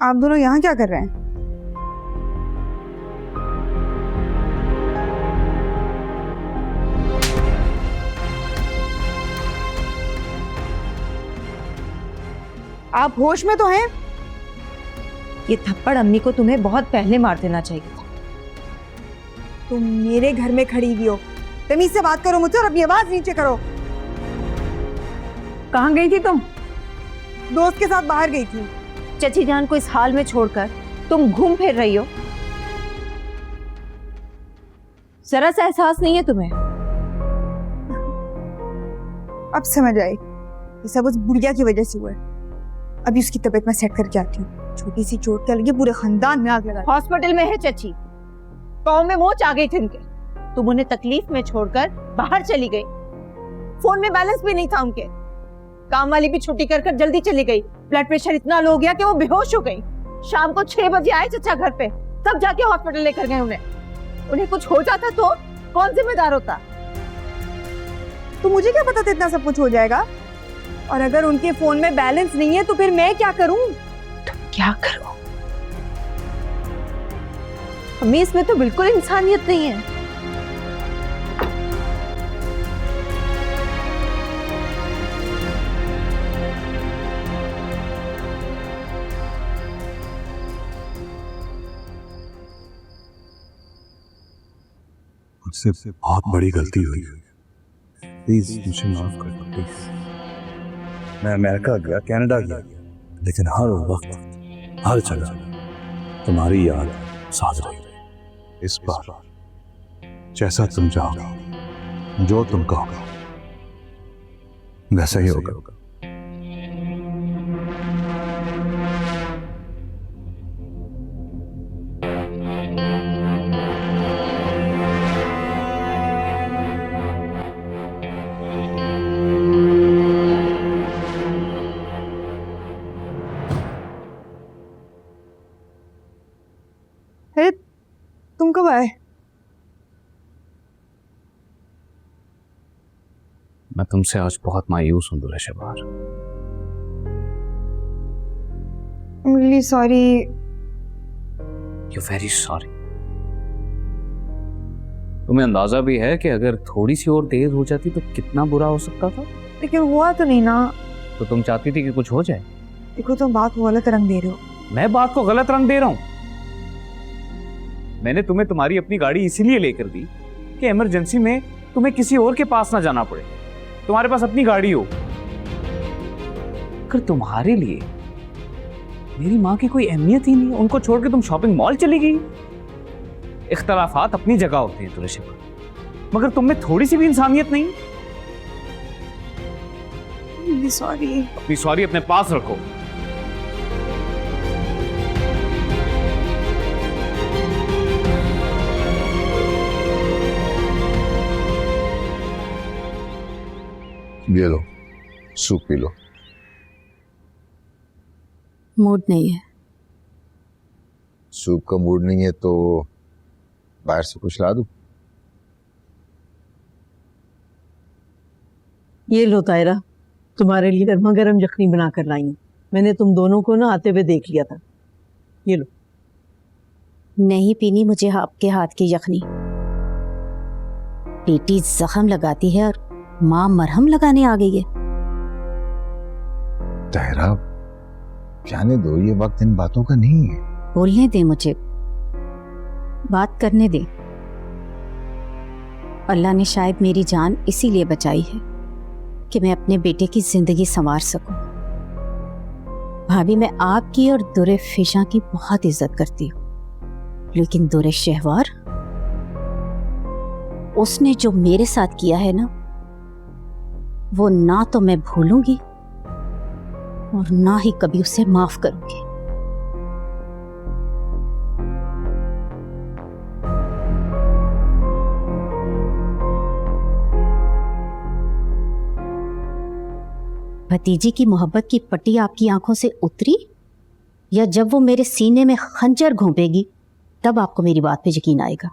आप दोनों यहाँ क्या कर रहे हैं? आप होश में तो हैं? ये थप्पड़ अम्मी को तुम्हें बहुत पहले मार देना चाहिए था। तुम मेरे घर में खड़ी हुई हो, तमीज से बात करो मुझसे और अपनी आवाज नीचे करो। कहाँ गई थी तुम? दोस्त के साथ बाहर गई थी। चची जान को इस हाल में छोड़कर तुम घूम फिर रही हो, जरा सा एहसास नहीं है तुम्हें? अब समझ आई, ये सब उस बुढ़िया की वजह से हुआ है। अभी उसकी तबीयत में सेट करके आती हूँ। छोटी सी चोट के लगी पूरे खानदान में आग लगा। हॉस्पिटल में है चची, पाँव में मोच आ गई थी उनके। तुम उन्हें तकलीफ में छोड़कर बाहर चली गई। फोन में बैलेंस भी नहीं था उनके। काम वाली भी छुट्टी कर जल्दी चली गई। ब्लड प्रेशर इतना लो हो गया कि वो बेहोश हो गई। शाम को 6 बजे आए चचा घर पे, तब जाके हॉस्पिटल लेकर गए उन्हें कुछ हो जाता तो कौन जिम्मेदार होता? तो मुझे क्या पता था इतना सब कुछ हो जाएगा? और अगर उनके फोन में बैलेंस नहीं है तो फिर मैं क्या करूं? क्या करूं? अम्मी इसमें तो बिल्कुल इंसानियत नहीं है। मुझसे बहुत बड़ी गलती हुई, प्लीज मुझे माफ कर दो प्लीज। मैं अमेरिका गया, कनाडा गया, लेकिन हर वक्त हर जगह तुम्हारी याद साथ रही। इस बार जैसा तुम चाहोगे, जो तुम कहोगे वैसा ही होगा। तुम कब आए? मैं तुमसे आज बहुत मायूस हूं Durga शबार। I'm really sorry. You're very sorry. तुम्हें अंदाजा भी है कि अगर थोड़ी सी और देर हो जाती तो कितना बुरा हो सकता था? लेकिन हुआ तो नहीं ना। तो तुम चाहती थी कि कुछ हो जाए? देखो तुम बात को गलत रंग दे रहे हो। मैं बात को गलत रंग दे रहा हूं? मैंने तुम्हें तुम्हारी अपनी गाड़ी इसीलिए लेकर दी कि इमरजेंसी में तुम्हें किसी और के पास ना जाना पड़े, तुम्हारे पास अपनी गाड़ी हो। अगर तुम्हारे लिए मेरी माँ की कोई अहमियत ही नहीं, उनको छोड़ के तुम शॉपिंग मॉल चली गई। इख्तलाफात अपनी जगह होते हैं तुलसी, मगर तुम में थोड़ी सी भी इंसानियत नहीं। सॉरी। अपनी सॉरी अपने पास रखो। ये लो, सूप पी लो। मूड नहीं है। सूप का मूड नहीं है तो बाहर से कुछ ला दूं? ये लो तायरा, तुम्हारे लिए गर्मा गर्म यखनी बना कर लाई हूं। मैंने तुम दोनों को ना आते हुए देख लिया था। ये लो। नहीं पीनी मुझे आपके हाथ की यखनी। बेटी जख्म लगाती है और माँ मरहम लगाने आ गई है। तायरा, जाने दो, ये वक्त इन बातों का नहीं है। बोलने दे मुझे, बात करने दे। अल्लाह ने शायद मेरी जान इसीलिए बचाई है कि मैं अपने बेटे की जिंदगी संवार सकूं। भाभी, मैं आपकी और दुरे फिशा की बहुत इज्जत करती हूँ, लेकिन दुरे शहवार, उसने जो मेरे साथ किया है ना, वो ना तो मैं भूलूंगी और ना ही कभी उसे माफ करूंगी। भतीजी की मोहब्बत की पट्टी आपकी आंखों से उतरी, या जब वो मेरे सीने में खंजर घोंपेगी तब आपको मेरी बात पे यकीन आएगा?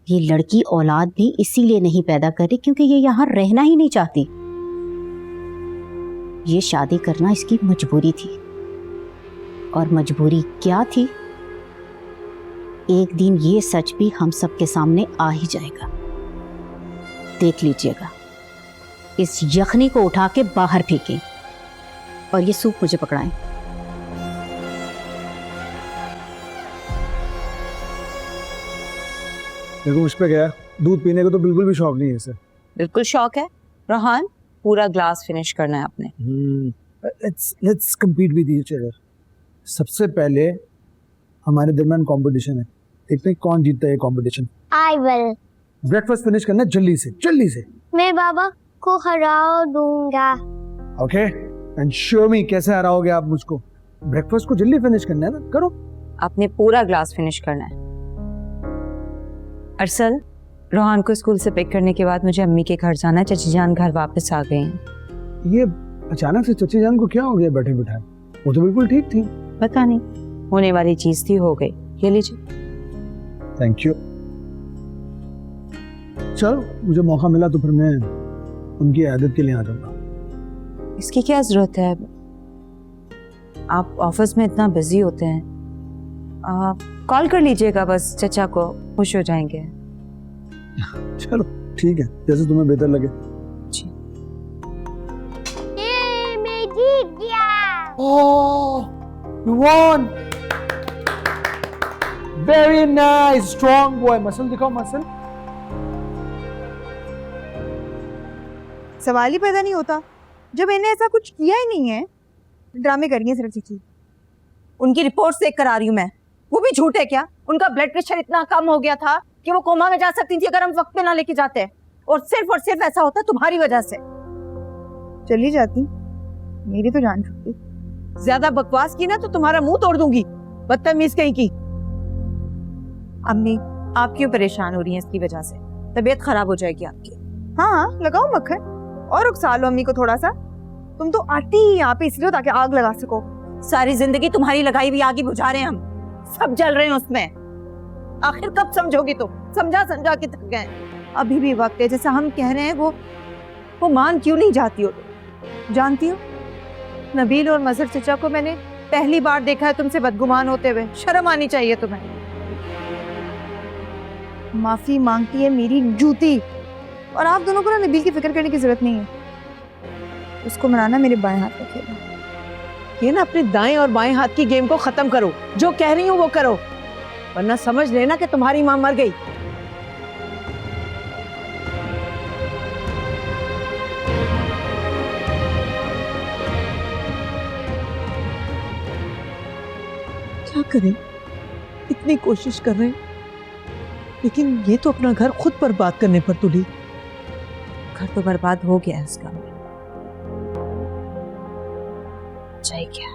ये लड़की औलाद भी इसीलिए नहीं पैदा कर रही क्योंकि ये यहां रहना ही नहीं चाहती। ये शादी करना इसकी मजबूरी थी। और मजबूरी क्या थी, एक दिन ये सच भी हम सबके सामने आ ही जाएगा। देख लीजिएगा, इस यखनी को उठा के बाहर फेंकें और ये सूप मुझे पकड़ाएं। देखो उस पे क्या है, दूध पीने को तो बिल्कुल भी शौक नहीं है सर। बिल्कुल शौक है रोहान, पूरा ग्लास फिनिश करना है आपने। Let's compete with each other। सबसे पहले हमारे दरमियान कंपटीशन है, देखते हैं कौन जीतता है ये competition. I will। Breakfast finish करना है जल्दी से जल्दी से। मैं बाबा को हरा दूंगा। ओके एंड शो मी कैसे हराओगे आप मुझको। ब्रेकफास्ट को जल्दी फिनिश करना है ना, करो। आपने पूरा ग्लास फिनिश करना है। अरसल, रोहान को स्कूल से पिक करने के बाद मुझे अम्मी के घर जाना है। चची जान घर वापस आ गई हैं। ये अचानक से चची जान को क्या हो गया बैठे बिठाए? वो तो बिल्कुल ठीक थी। पता नहीं, होने वाली चीज थी, हो गई। ये लीजिए। Thank you. चलो मुझे मौका मिला तो फिर मैं उनकी आदत के लिए आ जाऊंगा। इसकी क्या जरूरत है? आप ऑफिस में इतना बिजी होते हैं, आप कॉल कर लीजिएगा बस, चचा को, खुश हो जाएंगे। चलो ठीक है, जैसे तुम्हें बेहतर लगे। ये मैं जीत गया। Oh, you won! Very nice, strong boy. Muscle दिखाओ मसल। सवाल ही पैदा नहीं होता जब मैंने ऐसा कुछ किया ही नहीं है। ड्रामे कर रही है सिर्फ चीची। उनकी रिपोर्ट चेक करा रही हूँ मैं, वो भी झूठ है क्या? उनका ब्लड प्रेशर इतना कम हो गया था कि वो कोमा में जा सकती थी अगर हम वक्त पे ना लेके जाते, और सिर्फ ऐसा होता तुम्हारी वजह से। चली जाती, मेरी तो जान छूटती। ज्यादा बकवास की ना तो तुम्हारा मुंह तोड़ दूंगी, बदतमीज कहीं की। अम्मी, आप क्यों परेशान हो रही हैं इसकी वजह से? तबीयत खराब हो जाएगी आपकी। हाँ लगाओ मक्खन और उकसा लो अम्मी को थोड़ा सा। तुम तो आती ही यहाँ पे इसलिए ताकि आग लगा सको। सारी जिंदगी तुम्हारी लगाई हुई आग ही बुझा रहे हैं हम, सब जल रहे हैं उसमें। आखिर कब समझोगी तुम? समझा समझा के थक गए। अभी भी वक्त है, जैसा हम कह रहे हैं वो मान क्यों नहीं जाती हो तुम? जानती हो, नबील और मजहर चचा को मैंने पहली बार देखा है तुमसे बदगुमान होते हुए। शर्म आनी चाहिए तुम्हें। माफी मांगती है मेरी जूती। और आप दोनों को ना नबील की फिक्र करने की जरूरत नहीं है, उसको मनाना मेरे बाएं हाथ का खेल है। ये ना अपने दाएं और बाएं हाथ की गेम को खत्म करो, जो कह रही हूँ वो करो, वरना समझ लेना कि तुम्हारी मां मर गई। क्या करें, इतनी कोशिश कर रहे हैं, लेकिन ये तो अपना घर खुद बर्बाद करने पर तुली। घर तो बर्बाद हो गया है इसका। चाहिए क्या?